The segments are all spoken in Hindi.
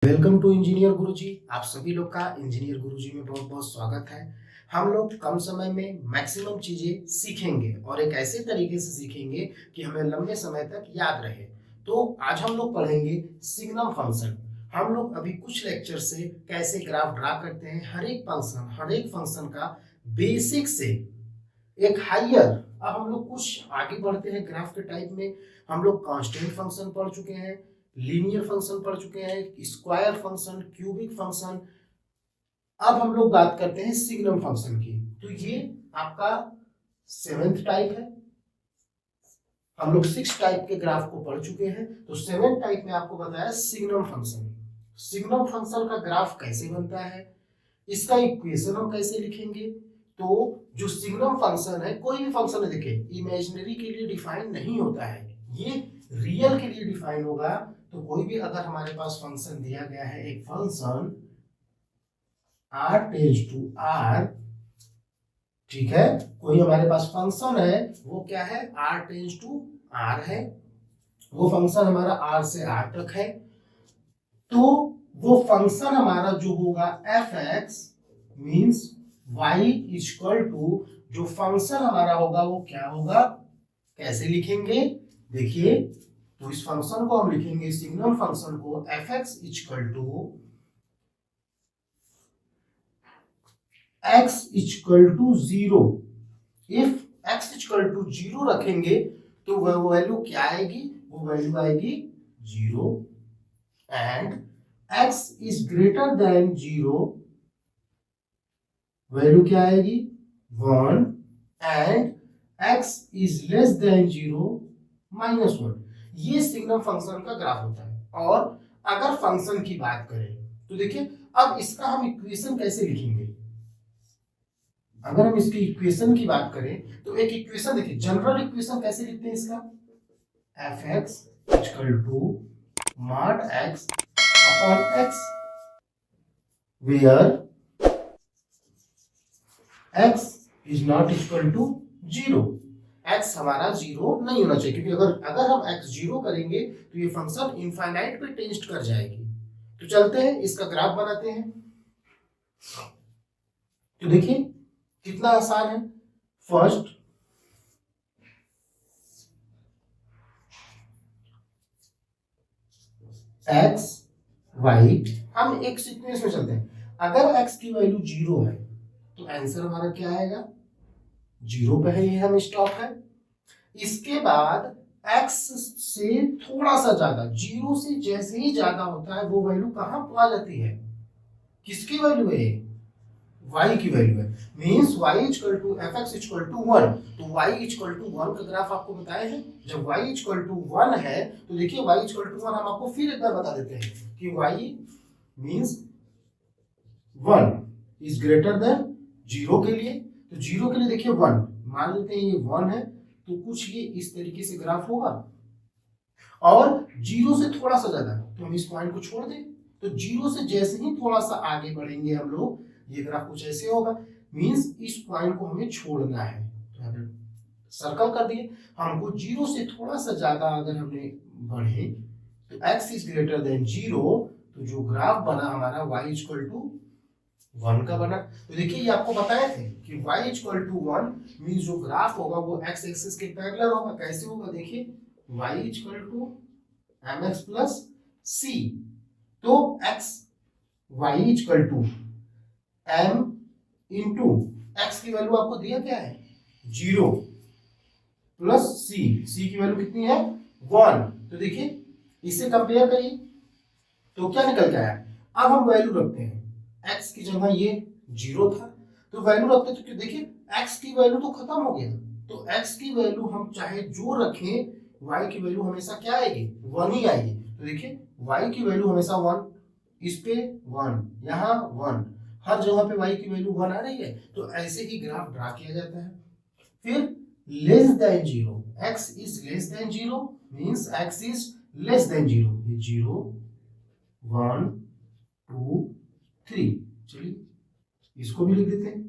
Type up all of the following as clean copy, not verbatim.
वेलकम टू इंजीनियर गुरुजी। आप सभी लोग का इंजीनियर गुरुजी में बहुत बहुत स्वागत है। हम लोग कम समय में मैक्सिमम चीजें सीखेंगे और एक ऐसे तरीके से सीखेंगे कि हमें लंबे समय तक याद रहे। तो आज हम लोग पढ़ेंगे सिग्नम फंक्शन। हम लोग अभी कुछ लेक्चर से कैसे ग्राफ ड्रा करते हैं, हर एक फंक्शन का बेसिक से एक हायर। अब हम लोग कुछ आगे बढ़ते हैं ग्राफ के टाइप में। हम लोग कांस्टेंट फंक्शन पढ़ चुके हैं, लीनियर फंक्शन पढ़ चुके हैं, स्क्वायर फंक्शन, क्यूबिक फंक्शन। अब हम लोग बात करते हैं सिग्नम फंक्शन की। तो ये आपका 7th टाइप है। हम लोग 6 टाइप के ग्राफ को पढ़ चुके हैं, तो 7th टाइप में आपको बताया सिग्नम फंक्शन। सिग्नम फंक्शन का ग्राफ कैसे बनता है, इसका इक्वेशन हम कैसे लिखेंगे। तो जो सिग्नम फंक्शन है, कोई भी फंक्शन है, देखिए इमेजिनरी के लिए डिफाइन नहीं होता है, ये रियल के लिए डिफाइन होगा। तो कोई भी अगर हमारे पास फंक्शन दिया गया है, एक function r tends to r, ठीक है, कोई हमारे पास फंक्शन है, वो क्या है, r टेंड्स टू r है, वो फंक्शन हमारा r से r तक है। तो वो फंक्शन हमारा जो होगा f(x) means y equal to, जो फंक्शन हमारा होगा वो क्या होगा, कैसे लिखेंगे, देखिए। तो इस फंक्शन को हम लिखेंगे, सिग्नम फंक्शन को f(x) equal to x equal to 0। If x equal to 0 रखेंगे तो वह वैल्यू क्या आएगी, वो वैल्यू आएगी 0। And x is greater than 0, value क्या आएगी 1। And x is less than 0 -1। ये सिग्नम फंक्शन का ग्राफ होता है। और अगर फंक्शन की बात करें तो देखिए, अब इसका हम इक्वेशन कैसे लिखेंगे। अगर हम इसकी इक्वेशन की बात करें तो एक इक्वेशन देखिए, जनरल इक्वेशन कैसे लिखते हैं इसका, f(x) equal to mod x upon x, where x is not equal to 0। x हमारा 0 नहीं होना चाहिए, क्योंकि अगर हम x 0 करेंगे तो ये फंक्शन इनफाइनाइट पे टेंड कर जाएगी। तो चलते हैं इसका ग्राफ बनाते हैं। तो देखिए कितना आसान है। फर्स्ट x y, हम एक सीक्वेंस में चलते हैं। अगर x की वैल्यू 0 है तो आंसर हमारा क्या आएगा, 0 पे है, ये हम स्टॉप है। इसके बाद x से थोड़ा सा ज्यादा, 0 से जैसे ही ज्यादा होता है वो वैल्यू कहां आ जाती है, किसकी वैल्यू है, y की वैल्यू है। Means y equal to f(x) equal to 1। तो y इक्वल टू 1 का ग्राफ आपको बताए हैं। जब y इक्वल टू 1 है तो देखिए y इक्वल टू 1 हम आपको फिर एक बार बता देते हैं कि y means 1 is greater than 0 के लिए। तो 0 के लिए देखिए 1, मान लेते हैं ये 1 है, तो कुछ ये इस तरीके से ग्राफ होगा। और 0 से थोड़ा सा ज्यादा, तो हम इस पॉइंट को छोड़ दें। तो 0 से जैसे ही थोड़ा सा आगे बढ़ेंगे हम लोग, ये ग्राफ कुछ ऐसे होगा। मींस इस पॉइंट को हमें छोड़ना है, तो यहाँ पे सर्कल कर दिए। हमको 0 से थोड़ा सा ज्यादा अगर हमने बढ़े तो x इज ग्रेटर देन 0, तो जो ग्राफ बना हमारा y इक्वल टू 1 का बना। तो देखिए ये आपको बताए थे कि y इक्वल टू 1 मींस जो ग्राफ होगा वो x एक्सिस के पैरेलल होगा। कैसे होगा, देखिए y equal to mx plus c। तो x y equal to m into x की वैल्यू आपको दिया क्या है 0 प्लस c की वैल्यू कितनी है 1। तो देखिए इसे कंपेयर करिए तो क्या निकल के आया। अब हम वैल्यू रखते हैं, x की जगह ये 0 था तो वैल्यू रखते, तो देखिए x की वैल्यू तो खत्म हो गया। तो x की वैल्यू हम चाहे जो रखें, y की वैल्यू हमेशा क्या आएगी 1 ही आएगी। तो देखिए y की वैल्यू हमेशा 1, इस पे 1, यहाँ 1, हर जगह पे y की वैल्यू 1 आ रही है। तो ऐसे ही ग्राफ ड्रा किया जाता है। फिर less than 0, x is less than 0 means x is less than 0, ये 0 1 2 3। चलिए इसको भी लिख देते हैं,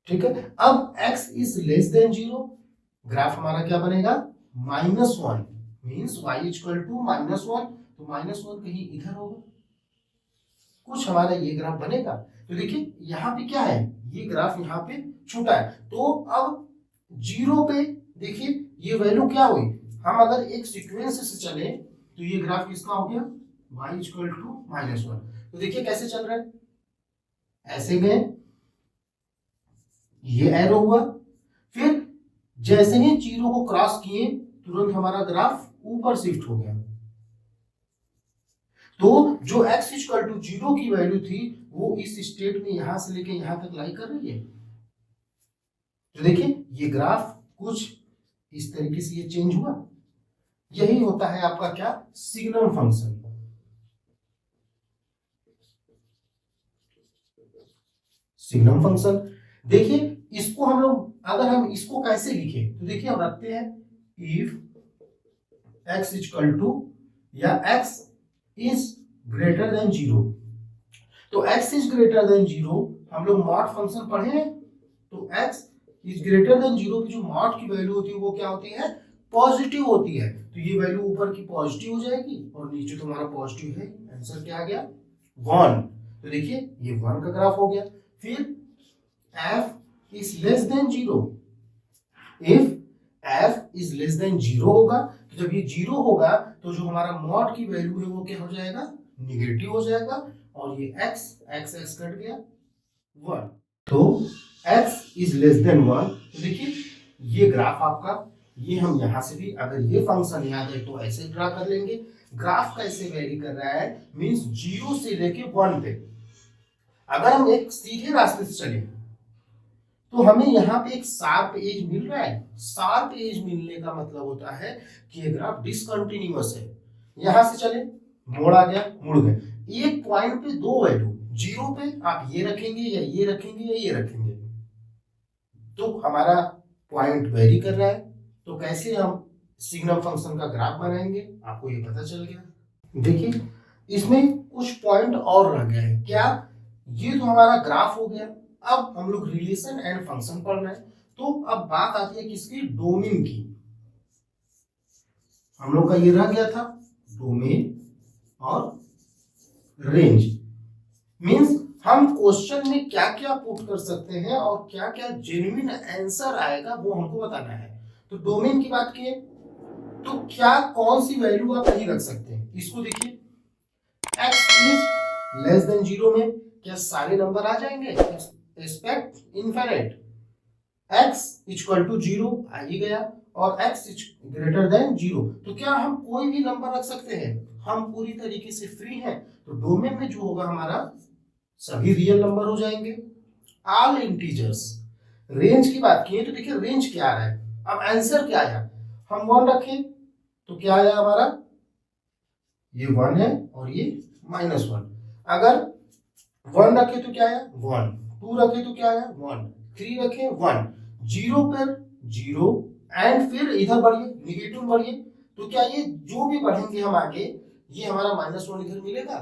ठीक है। अब x is less than 0, graph हमारा क्या बनेगा -1। मीन्स y इक्वल टू -1, तो -1 कहीं इधर होगा, कुछ हमारा ये ग्राफ बनेगा। तो देखिए यहाँ पे क्या है, ये ग्राफ यहाँ पे छूटा है, तो अब 0 पे देखिए ये वैल्यू क्या हुई, हम अगर एक सीक्वेंस से चले तो ये ग्राफ किसका हो गया, y इक्वल टू -1। तो देखिए कैसे चल रहा है, ऐसे गए, ये एरो हुआ, फिर जैसे ही 0 को क्रॉस किए तुरंत हमारा ग्राफ ऊपर शिफ्ट हो गया। तो जो x इक्वल टू 0 की वैल्यू थी वो इस स्टेट में यहां से लेके यहां तक लाई कर रही है। तो देखिए ये ग्राफ कुछ इस तरीके से ये चेंज हुआ, यही होता है आपका क्या, सिग्नम फंक्शन। सिग्नम फंक्शन देखिए इसको हम लोग, अगर हम इसको कैसे लिखे तो देखिए हम रखते हैं इफ x इक्वल टू या x इज ग्रेटर देन 0, तो x इज ग्रेटर देन 0 हम लोग मॉड फंक्शन पढ़े हैं, तो x इज ग्रेटर देन 0 की जो मॉड की वैल्यू होती है वो क्या होती है, पॉजिटिव होती है। तो ये वैल्यू ऊपर की पॉजिटिव हो जाएगी और नीचे तुम्हारा पॉजिटिव है, आंसर क्या आ गया 1। तो देखिए ये 1 का ग्राफ हो गया। फिर f is less than 0, if f is less than 0 होगा, तो जब ये 0 होगा तो जो हमारा मॉड की वैल्यू है वो क्या हो जाएगा, निगेटिव हो जाएगा, और ये x कट गया 1, तो x इज लेस देन 1। तो देखिए ये ग्राफ आपका, ये हम यहां से भी अगर ये फंक्शन याद है तो ऐसे ड्रा कर लेंगे। ग्राफ कैसे वेरी कर रहा है, मींस 0 से लेके 1 पे। अगर हम एक सीधे रास्ते से चले तो हमें यहाँ पे एक शार्प एज मिल रहा है। शार्प एज मिलने का मतलब होता है कि ये ग्राफ डिसकंटिन्यूअस है। यहां से चले, मोड़ आ गया, मुड़ गए, एक पॉइंट पे दो वैल्यू, 0 पे आप ये रखेंगे या ये रखेंगे या ये रखेंगे, तो हमारा पॉइंट वेरी कर रहा है। तो कैसे हम सिग्नम फंक्शन का ग्राफ बनाएंगे, आपको ये पता चल गया। देखिए इसमें कुछ पॉइंट और रह गया है, क्या, ये तो हमारा ग्राफ हो गया। अब हम लोग रिलेशन एंड फंक्शन पढ़ रहे हैं, तो अब बात आती है किसकी, डोमेन की। हम लोग का ये रह गया था डोमेन और रेंज, मींस हम क्वेश्चन में क्या क्या पुट कर सकते हैं और क्या क्या जेन्युइन आंसर आएगा वो हमको बताना है। तो डोमेन की बात किए तो क्या कौन सी वैल्यू आप नहीं रख सकते हैं, इसको देखिए, x इज लेस देन 0 में क्या सारे नंबर आ जाएंगे, expect infinite, x equal to 0 आ ही गया, और x ग्रेटर देन 0, तो क्या हम कोई भी नंबर रख सकते हैं, हम पूरी तरीके से फ्री हैं। तो डोमेन में जो होगा हमारा सभी रियल नंबर हो जाएंगे, ऑल इंटीजर्स। रेंज की बात की तो देखिए रेंज क्या आ रहा है, अब आंसर क्या आया, हम 1 रखें तो क्या आया हमारा, ये 1 है और ये -1। अगर 1 रखे तो क्या आया 1, 2 रखे तो क्या आया 1, 3 रखे 1, 0 पर 0, एंड फिर इधर बढ़िए निगेटिव बढ़िए, तो क्या ये जो भी बढ़ेंगे हम आगे, ये हमारा -1 इधर मिलेगा,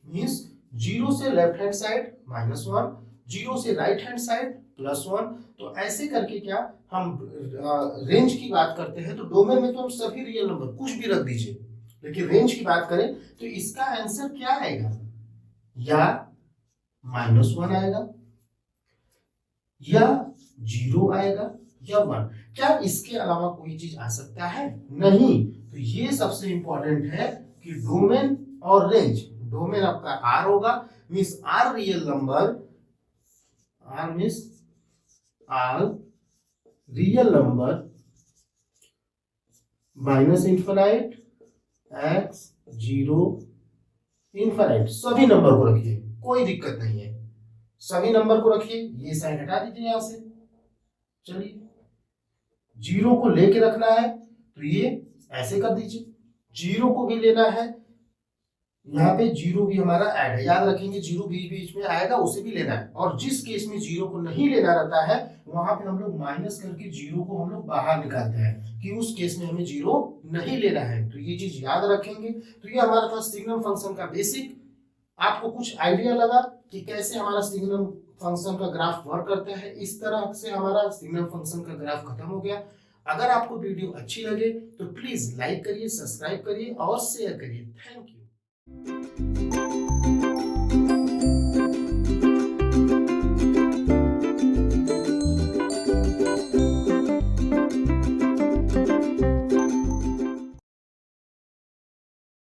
मींस 0 से लेफ्ट हैंड साइड -1, 0 से राइट हैंड साइड +1। तो ऐसे करके क्या हम रेंज की बात करते हैं, तो डोमेन में तो हम सभी रियल नंबर कुछ भी रख दीजिए, लेकिन रेंज की बात करें तो इसका आंसर क्या आएगा, या -1 आएगा, या 0 आएगा, या 1। क्या इसके अलावा कोई चीज आ सकता है, नहीं। तो ये सबसे इंपॉर्टेंट है कि डोमेन और रेंज, डोमेन आपका R होगा, means R real number, R means R real number, -∞, x 0 infinite, सभी नंबर को रखिए, कोई दिक्कत नहीं है, सभी नंबर को रखिए। ये साइन हटा दीजिए यहां से, चलिए 0 को लेके रखना है तो ये ऐसे कर दीजिए, 0 को भी लेना है, यहाँ पे 0 भी हमारा ऐड है, याद रखेंगे 0 बीच बीच में आएगा उसे भी लेना है, और जिस केस में 0 को नहीं लेना रहता है वहां पे हम लोग माइनस करके 0 को हम लोग बाहर निकालते हैं कि उस केस में हमें 0 नहीं लेना है। तो ये चीज याद रखेंगे। तो ये हमारा था सिग्नम फंक्शन का बेसिक। आपको कुछ आइडिया लगा कि कैसे हमारा सिग्नम फंक्शन का ग्राफ वर्क करता है, इस तरह से हमारा सिग्नम फंक्शन का ग्राफ खत्म हो गया। अगर आपको वीडियो अच्छी लगे तो प्लीज लाइक करिए, सब्सक्राइब करिए और शेयर करिए। Thank you.